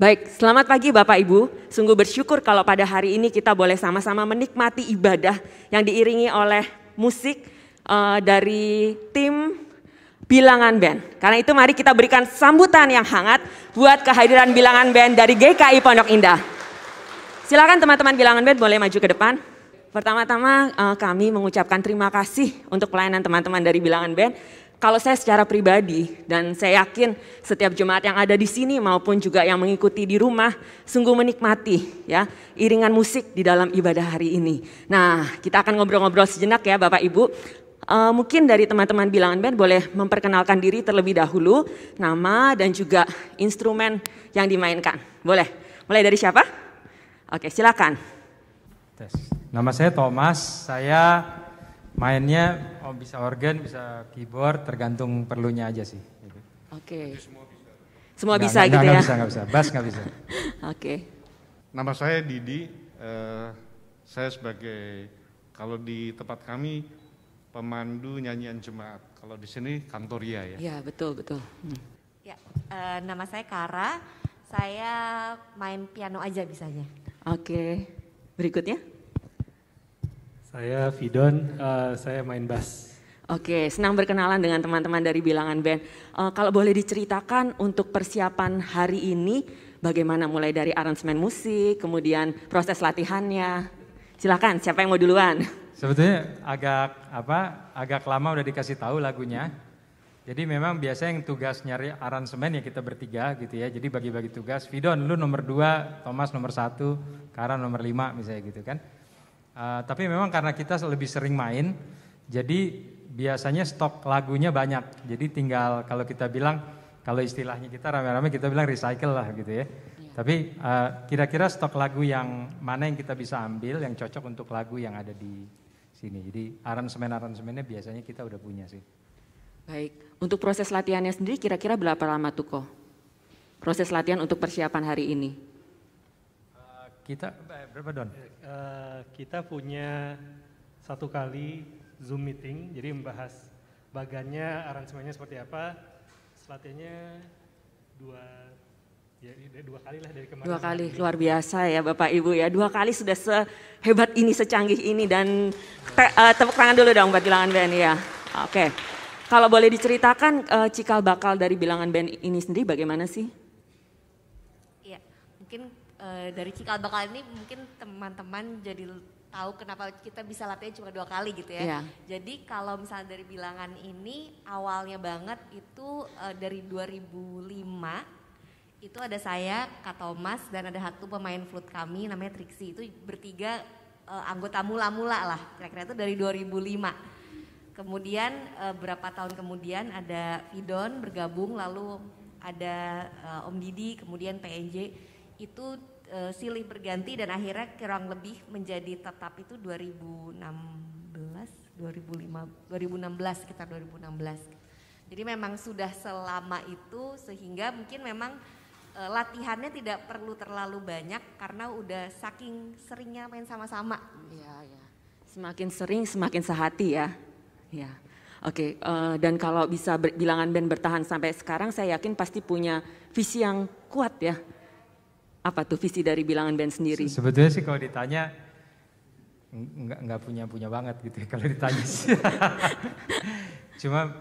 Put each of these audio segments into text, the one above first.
Baik, selamat pagi Bapak Ibu. Sungguh bersyukur kalau pada hari ini kita boleh sama-sama menikmati ibadah yang diiringi oleh musik dari tim Bilangan Band. Karena itu mari kita berikan sambutan yang hangat buat kehadiran Bilangan Band dari GKI Pondok Indah. Silakan teman-teman Bilangan Band boleh maju ke depan. Pertama-tama kami mengucapkan terima kasih untuk pelayanan teman-teman dari Bilangan Band. Kalau saya secara pribadi dan saya yakin setiap jemaat yang ada di sini maupun juga yang mengikuti di rumah sungguh menikmati ya iringan musik di dalam ibadah hari ini. Nah, kita akan ngobrol-ngobrol sejenak ya Bapak Ibu. Mungkin dari teman-teman Bilangan Band boleh memperkenalkan diri terlebih dahulu, nama dan juga instrumen yang dimainkan. Boleh? Mulai dari siapa? Oke, silakan. Tes. Nama saya Thomas, saya mainnya bisa organ, bisa keyboard, tergantung perlunya aja sih. Gitu. Oke. Semua bisa gitu ya? Nggak bisa. Bass nggak bisa. Oke. Nama saya Didi, saya sebagai, kalau di tempat kami, pemandu nyanyian jemaat. Kalau di sini kantoria ya. Iya, betul. Ya, nama saya Kara, saya main piano aja bisanya. Oke, berikutnya. Saya Vidon, saya main bass. Oke, senang berkenalan dengan teman-teman dari Bilangan Band. Kalau boleh diceritakan untuk persiapan hari ini, bagaimana mulai dari aransemen musik, kemudian proses latihannya. Silakan, siapa yang mau duluan? Sebetulnya agak lama udah dikasih tahu lagunya. Jadi memang biasanya yang tugas nyari aransemen ya kita bertiga gitu ya. Jadi bagi-bagi tugas. Vidon lu nomor 2, Thomas nomor 1, Kara nomor 5 misalnya gitu kan. Tapi memang karena kita lebih sering main, jadi biasanya stok lagunya banyak. Jadi tinggal kalau kita bilang, kalau istilahnya kita rame-rame kita bilang recycle lah gitu ya. Tapi kira-kira stok lagu yang mana yang kita bisa ambil, yang cocok untuk lagu yang ada di sini. Jadi aransemennya biasanya kita udah punya sih. Baik, untuk proses latihannya sendiri kira-kira berapa lama tuh kok? Proses latihan untuk persiapan hari ini? Kita berapa Don? Kita punya 1 kali Zoom meeting, jadi membahas bagannya, aransemennya seperti apa. Latihannya 2 kali lah dari kemarin. 2 kali, luar biasa ya Bapak Ibu ya. 2 kali sudah sehebat ini, secanggih ini dan tepuk tangan dulu dong buat Bilangan Band ya. Oke, kalau boleh diceritakan cikal bakal dari Bilangan Band ini sendiri bagaimana sih? Iya, mungkin dari cikal bakal ini mungkin teman-teman jadi tahu kenapa kita bisa latihan cuma 2 kali gitu ya. Iya. Jadi kalau misalnya dari Bilangan ini awalnya banget itu dari 2005 itu ada saya, Kak Thomas dan ada 1 pemain flute kami namanya Trixie. Itu bertiga anggota mula-mula lah, kira-kira itu dari 2005. Kemudian berapa tahun kemudian ada Vidon bergabung, lalu ada Om Didi, kemudian PNJ. Itu silih berganti dan akhirnya kurang lebih menjadi tetap itu 2016 sekitar 2016. Jadi memang sudah selama itu sehingga mungkin memang latihannya tidak perlu terlalu banyak karena udah saking seringnya main sama-sama. Iya. Semakin sering semakin sehati ya. Ya. Oke, dan kalau bisa Bilangan Band bertahan sampai sekarang saya yakin pasti punya visi yang kuat ya. Apa tuh visi dari Bilangan Band sendiri? Sebetulnya sih kalau ditanya nggak punya banget gitu ya kalau ditanya sih. Cuma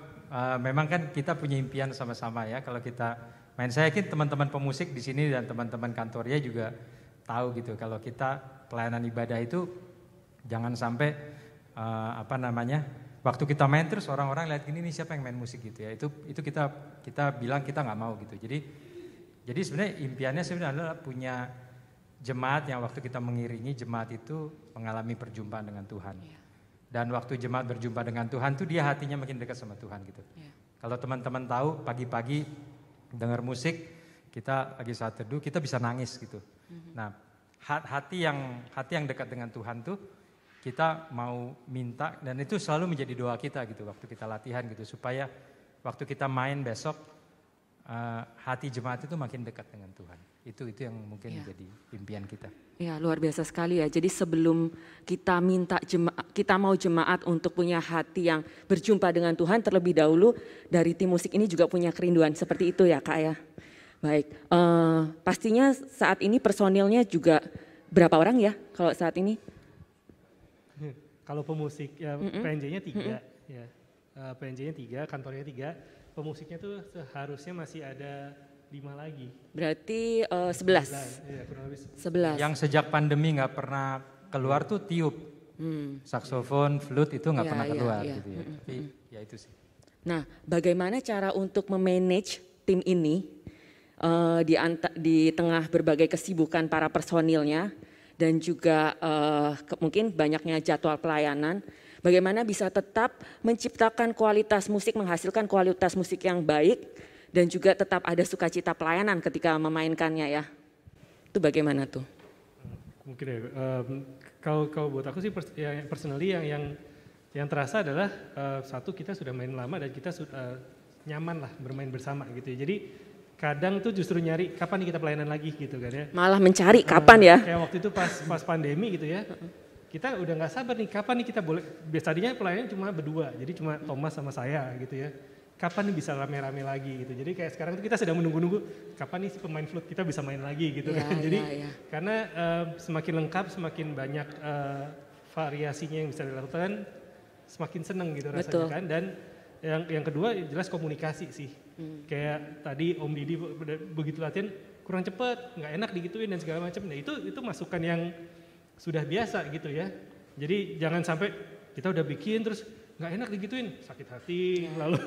memang kan kita punya impian sama-sama ya kalau kita main. Saya yakin teman-teman pemusik di sini dan teman-teman kantornya juga tahu gitu kalau kita pelayanan ibadah itu jangan sampai waktu kita main terus orang-orang lihat gini nih siapa yang main musik gitu ya. Itu kita bilang kita nggak mau gitu. Jadi sebenarnya impiannya sebenarnya adalah punya jemaat yang waktu kita mengiringi jemaat itu mengalami perjumpaan dengan Tuhan. Dan waktu jemaat berjumpa dengan Tuhan tuh dia hatinya makin dekat sama Tuhan gitu. Kalau teman-teman tahu pagi-pagi dengar musik, kita lagi saat teduh, kita bisa nangis gitu. Nah, hati yang dekat dengan Tuhan tuh kita mau minta dan itu selalu menjadi doa kita gitu waktu kita latihan gitu supaya waktu kita main besok hati jemaat itu makin dekat dengan Tuhan. Itu yang mungkin menjadi impian kita. Ya, luar biasa sekali ya. Jadi sebelum kita kita mau jemaat untuk punya hati yang berjumpa dengan Tuhan, terlebih dahulu dari tim musik ini juga punya kerinduan seperti itu ya Kak ya. Baik, pastinya saat ini personilnya juga berapa orang ya kalau saat ini? Kalau pemusik ya PNJ-nya 3 ya. PNJ-nya 3, kantornya 3. Pemusiknya tuh seharusnya masih ada 5 lagi. Berarti 11. Iya, kurang lebih 11. Yang sejak pandemi nggak pernah keluar tuh tiup, saksofon, flute itu nggak Iya, pernah iya, keluar iya. gitu ya. Tapi ya itu sih. Nah, bagaimana cara untuk memanage tim ini di tengah berbagai kesibukan para personilnya dan juga mungkin banyaknya jadwal pelayanan, bagaimana bisa tetap menciptakan kualitas musik, menghasilkan kualitas musik yang baik dan juga tetap ada sukacita pelayanan ketika memainkannya ya. Itu bagaimana tuh? mungkin ya. Kalau buat aku sih personally yang terasa adalah satu, kita sudah main lama dan kita nyaman lah bermain bersama gitu ya. Jadi kadang tuh justru nyari kapan nih kita pelayanan lagi gitu kan ya. Malah mencari kapan ya? Kayak waktu itu pas pandemi gitu ya. Kita udah nggak sabar nih kapan nih kita boleh, biasanya pelayanan cuma berdua, jadi cuma Thomas sama saya gitu ya. Kapan nih bisa rame-rame lagi gitu. Jadi kayak sekarang tuh kita sedang menunggu-nunggu kapan nih si pemain flute kita bisa main lagi gitu kan. Jadi karena semakin lengkap, semakin banyak variasinya yang bisa dilakukan, semakin seneng gitu rasanya kan. Dan yang kedua jelas komunikasi sih. Kayak tadi Om Didi begitu latihan kurang cepet, nggak enak digituin dan segala macam. Nah itu masukan yang sudah biasa gitu ya. Jadi jangan sampai kita udah bikin terus nggak enak digituin, sakit hati, lalu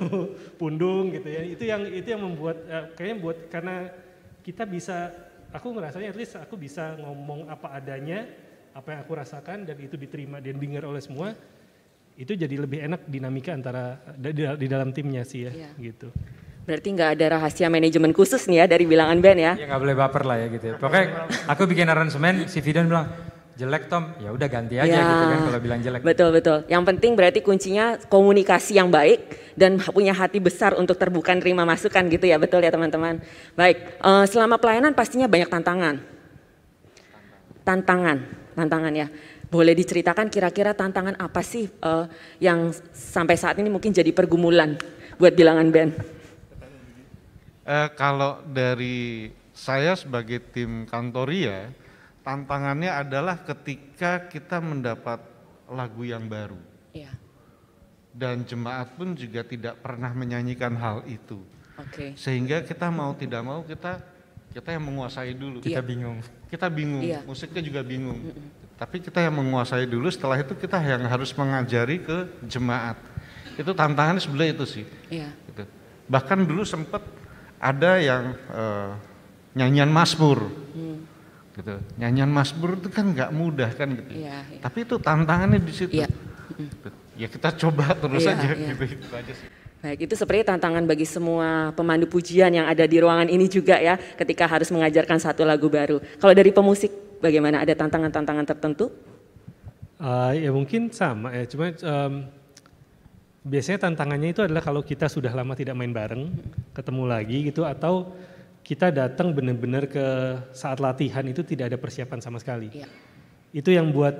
pundung gitu ya. Itu yang membuat kayaknya karena kita bisa, aku ngerasanya at least aku bisa ngomong apa adanya, apa yang aku rasakan dan itu diterima dan dengar oleh semua. Itu jadi lebih enak dinamika antara di dalam timnya sih ya, gitu. Berarti nggak ada rahasia manajemen khusus nih ya dari Bilangan Band ya? Ya nggak boleh baper lah ya gitu ya. Pokoknya aku bikin aransemen, si Fidan bilang jelek Tom, ya udah ganti aja gitu kan kalau bilang jelek. Betul. Yang penting berarti kuncinya komunikasi yang baik dan punya hati besar untuk terbuka terima masukan gitu ya, betul ya teman-teman. Baik, selama pelayanan pastinya banyak tantangan ya. Boleh diceritakan kira-kira tantangan apa sih yang sampai saat ini mungkin jadi pergumulan buat Bilangan Band? Kalau dari saya sebagai tim Kantoria, tantangannya adalah ketika kita mendapat lagu yang baru. Iya. Dan jemaat pun juga tidak pernah menyanyikan hal itu. Oke. Sehingga kita mau tidak mau kita yang menguasai dulu. Kita bingung. Kita bingung, Iya. musiknya juga bingung. Tapi kita yang menguasai dulu, setelah itu kita yang harus mengajari ke jemaat. Itu tantangannya sebenarnya itu sih. Iya. Gitu. Bahkan dulu sempat ada yang nyanyian Mazmur. Gitu. Nyanyian Mazmur itu kan nggak mudah kan gitu. Iya. Tapi itu tantangannya di situ. Iya. Ya kita coba terus Iya, aja iya. gitu itu aja sih. Baik, itu seperti tantangan bagi semua pemandu pujian yang ada di ruangan ini juga ya, ketika harus mengajarkan satu lagu baru. Kalau dari pemusik, bagaimana? Ada tantangan-tantangan tertentu? Ya mungkin sama ya, cuma biasanya tantangannya itu adalah kalau kita sudah lama tidak main bareng, ketemu lagi gitu, atau kita datang benar-benar ke saat latihan itu tidak ada persiapan sama sekali. Iya. Itu yang buat,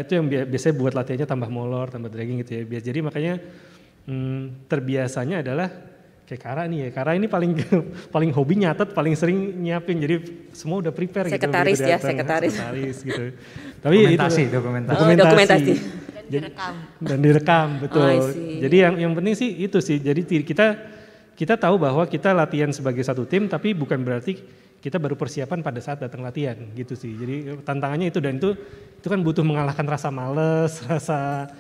itu yang biasanya buat latihannya tambah molor, tambah dragging gitu ya. Jadi makanya terbiasanya adalah kayak Kara nih ya. Kara ini paling hobi nyatet, paling sering nyiapin. Jadi semua udah prepare Sekretaris gitu. ya, sekretaris Gitu. Tapi dokumentasi. Dan direkam, betul. Oh, Jadi yang penting sih itu sih. Jadi kita tahu bahwa kita latihan sebagai satu tim, tapi bukan berarti kita baru persiapan pada saat datang latihan gitu sih. Jadi tantangannya itu, dan itu kan butuh mengalahkan rasa males, rasa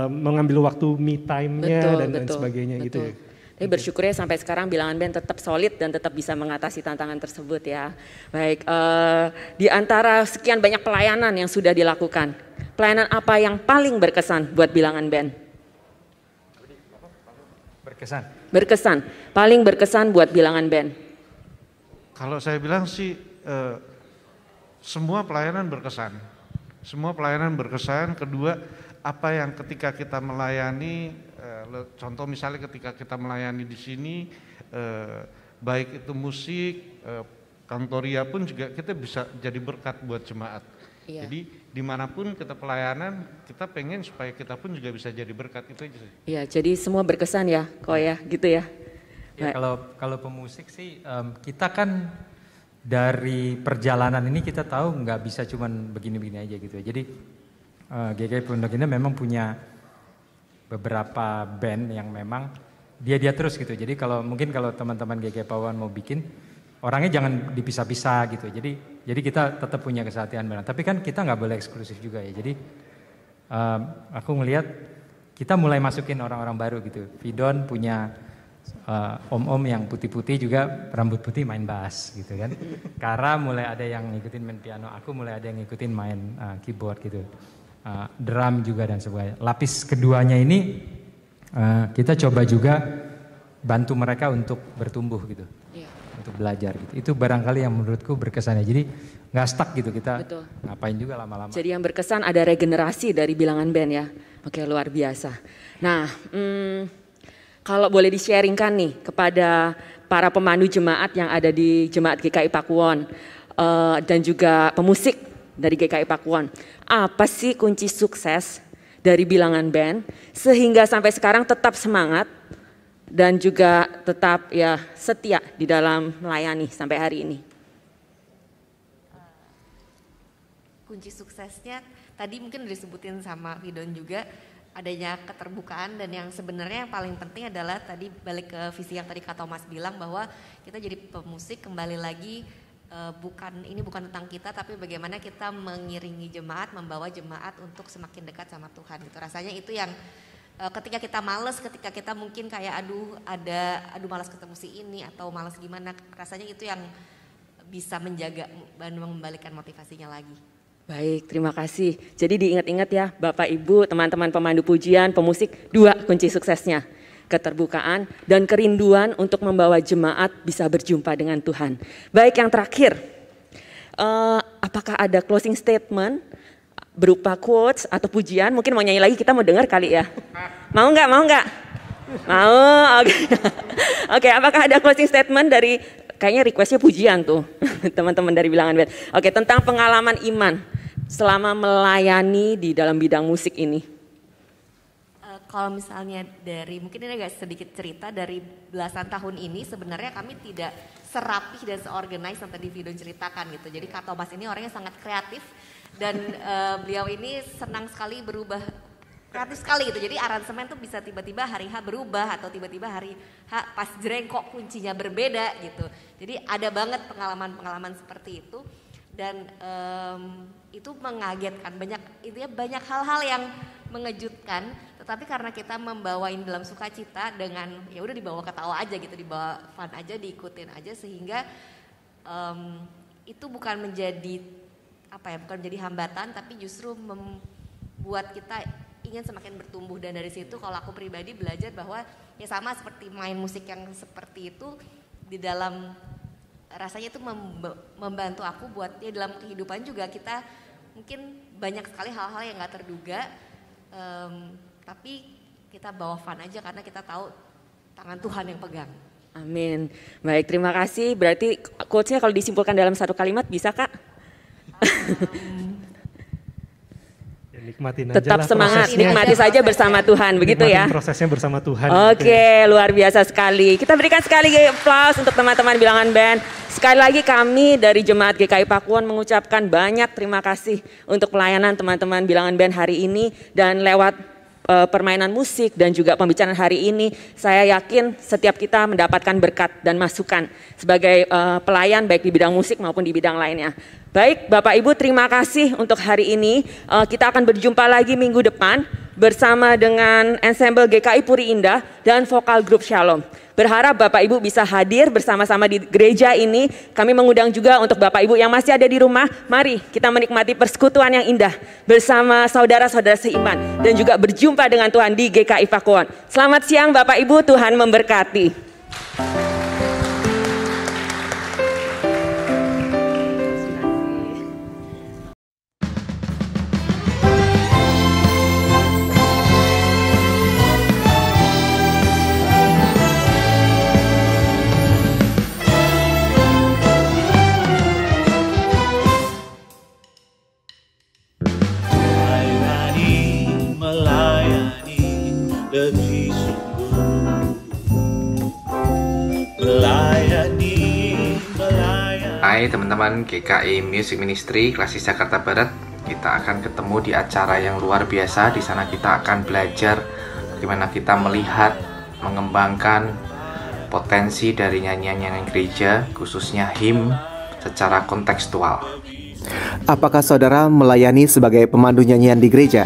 mengambil waktu me time-nya dan sebagainya gitu ya. Tapi bersyukurnya sampai sekarang Bilangan Band tetap solid dan tetap bisa mengatasi tantangan tersebut ya. Baik, di antara sekian banyak pelayanan yang sudah dilakukan, pelayanan apa yang paling berkesan buat Bilangan Band? Berkesan, paling berkesan buat Bilangan Band. Kalau saya bilang sih semua pelayanan berkesan. Semua pelayanan berkesan. Kedua, apa yang ketika kita melayani, contoh misalnya ketika kita melayani di sini, baik itu musik, Kantoria pun juga kita bisa jadi berkat buat jemaat. Iya. Jadi dimanapun kita pelayanan, kita pengen supaya kita pun juga bisa jadi berkat, itu aja sih. Iya, jadi semua berkesan ya, kok ya, gitu ya. Ya, kalau pemusik sih kita kan dari perjalanan ini kita tahu nggak bisa cuman begini-begini aja gitu. Jadi GKI Pondok Indah memang punya beberapa band yang memang dia terus gitu. Jadi mungkin kalau teman-teman GKI Pakuan mau bikin, orangnya jangan dipisah-pisah gitu. Jadi kita tetap punya kesatuan bareng. Tapi kan kita nggak boleh eksklusif juga ya. Jadi aku ngelihat kita mulai masukin orang-orang baru gitu. Vidon punya om-om yang putih-putih juga rambut putih main bass gitu kan. Kara mulai ada yang ngikutin main piano, aku mulai ada yang ngikutin main keyboard gitu. Drum juga dan sebagainya. Lapis keduanya ini kita coba juga bantu mereka untuk bertumbuh gitu. Untuk belajar gitu. Itu barangkali yang menurutku berkesan ya. Jadi nggak stuck gitu kita. Betul. Ngapain juga lama-lama. Jadi yang berkesan ada regenerasi dari bilangan band ya. Oke, luar biasa. Nah, kalau boleh di-sharingkan nih kepada para pemandu jemaat yang ada di Jemaat GKI Pakuwon dan juga pemusik dari GKI Pakuwon. Apa sih kunci sukses dari bilangan band sehingga sampai sekarang tetap semangat dan juga tetap ya setia di dalam melayani sampai hari ini? Kunci suksesnya tadi mungkin udah disebutin sama Vidon juga, adanya keterbukaan, dan yang sebenarnya yang paling penting adalah tadi balik ke visi yang tadi Kak Thomas bilang bahwa kita jadi pemusik kembali lagi ini bukan tentang kita, tapi bagaimana kita mengiringi jemaat, membawa jemaat untuk semakin dekat sama Tuhan gitu. Rasanya itu yang ketika kita males, ketika kita mungkin kayak aduh malas ketemu si ini atau malas gimana, rasanya itu yang bisa menjaga dan mengembalikan motivasinya lagi. Baik, terima kasih. Jadi diingat-ingat ya Bapak Ibu, teman-teman pemandu pujian, pemusik, 2 kunci suksesnya. Keterbukaan dan kerinduan untuk membawa jemaat bisa berjumpa dengan Tuhan. Baik, yang terakhir, apakah ada closing statement berupa quotes atau pujian? Mungkin mau nyanyi lagi, kita mau dengar kali ya. Mau nggak? Mau, oke. Oke, apakah ada closing statement dari, kayaknya requestnya pujian tuh, teman-teman dari bilangan band. Oke, tentang pengalaman iman selama melayani di dalam bidang musik ini. Kalau misalnya mungkin ini agak sedikit cerita dari belasan tahun ini, sebenarnya kami tidak serapih dan seorganize yang tadi Vidon ceritakan gitu. Jadi Kak Thomas ini orangnya sangat kreatif dan beliau ini senang sekali berubah, kreatif sekali gitu. Jadi aransemen tuh bisa tiba-tiba hari H berubah atau tiba-tiba hari H pas jreng kok kuncinya berbeda gitu. Jadi ada banget pengalaman-pengalaman seperti itu, dan itu mengagetkan, banyak hal-hal yang mengejutkan, tetapi karena kita membawain dalam sukacita dengan ya udah dibawa ketawa aja gitu, dibawa fun aja, diikutin aja, sehingga itu bukan menjadi hambatan, tapi justru membuat kita ingin semakin bertumbuh. Dan dari situ kalau aku pribadi belajar bahwa ya sama seperti main musik yang seperti itu, di dalam rasanya itu membantu aku buat ya dalam kehidupan juga kita mungkin banyak sekali hal-hal yang gak terduga, tapi kita bawa fun aja karena kita tahu tangan Tuhan yang pegang. Amin. Baik, terima kasih. Berarti quotes-nya kalau disimpulkan dalam 1 kalimat bisa Kak? Nikmatin aja tetap lah semangat, prosesnya. nikmati saja bersama Tuhan, begitu ya? Prosesnya bersama Tuhan. Oke, gitu ya. luar biasa sekali. Kita berikan sekali aplaus untuk teman-teman bilangan band. Sekali lagi kami dari Jemaat GKI Pakuwon mengucapkan banyak terima kasih untuk pelayanan teman-teman bilangan band hari ini, dan lewat permainan musik dan juga pembicaraan hari ini, saya yakin setiap kita mendapatkan berkat dan masukan sebagai pelayan baik di bidang musik maupun di bidang lainnya. Baik Bapak Ibu, terima kasih untuk hari ini. Kita akan berjumpa lagi minggu depan bersama dengan ensemble GKI Puri Indah dan vokal grup Shalom. Berharap Bapak Ibu bisa hadir bersama-sama di gereja ini. Kami mengundang juga untuk Bapak Ibu yang masih ada di rumah, mari kita menikmati persekutuan yang indah bersama saudara-saudara seiman dan juga berjumpa dengan Tuhan di GKI Pakuwon. Selamat siang Bapak Ibu, Tuhan memberkati. Lebih sungguh Hai teman-teman GKI Music Ministry Klasis Jakarta Barat. Kita akan ketemu di acara yang luar biasa. Di sana kita akan belajar bagaimana kita melihat, mengembangkan potensi dari nyanyian-nyanyian gereja, khususnya hymn secara kontekstual. Apakah saudara melayani sebagai pemandu nyanyian di gereja?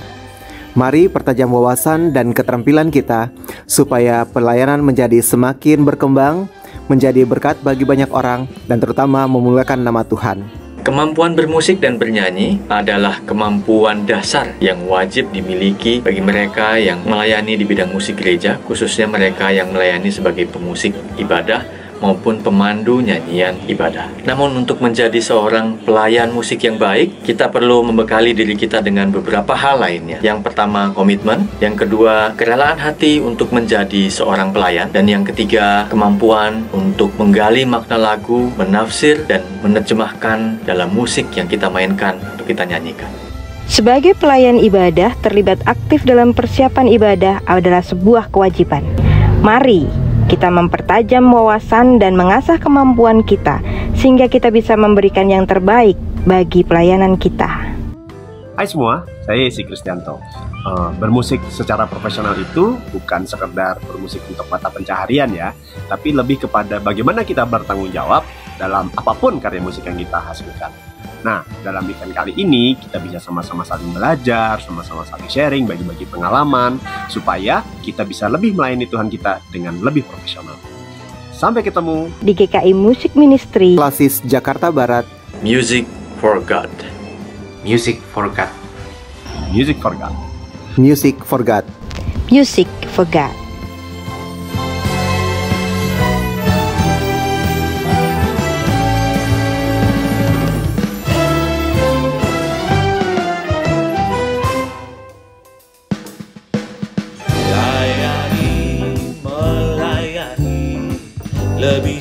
Mari pertajam wawasan dan keterampilan kita supaya pelayanan menjadi semakin berkembang, menjadi berkat bagi banyak orang, dan terutama memuliakan nama Tuhan. Kemampuan bermusik dan bernyanyi adalah kemampuan dasar yang wajib dimiliki bagi mereka yang melayani di bidang musik gereja, khususnya mereka yang melayani sebagai pemusik ibadah maupun pemandu nyanyian ibadah. Namun untuk menjadi seorang pelayan musik yang baik, kita perlu membekali diri kita dengan beberapa hal lainnya. Yang pertama, komitmen. Yang kedua, kerelaan hati untuk menjadi seorang pelayan. Dan yang ketiga, kemampuan untuk menggali makna lagu, menafsir, dan menerjemahkan dalam musik yang kita mainkan atau kita nyanyikan. Sebagai pelayan ibadah, terlibat aktif dalam persiapan ibadah adalah sebuah kewajiban. Mari kita mempertajam wawasan dan mengasah kemampuan kita sehingga kita bisa memberikan yang terbaik bagi pelayanan kita. Hai semua, saya Yesi Kristianto. Bermusik secara profesional itu bukan sekedar bermusik untuk mata pencaharian ya, tapi lebih kepada bagaimana kita bertanggung jawab dalam apapun karya musik yang kita hasilkan. Nah, dalam event kali ini kita bisa sama-sama saling belajar, sama-sama saling sharing, bagi-bagi pengalaman, supaya kita bisa lebih melayani Tuhan kita dengan lebih profesional. Sampai ketemu di GKI Music Ministry Klasis Jakarta Barat. Music for God. Music for God. Music for God. Music for God. Music for God. Melayani lebih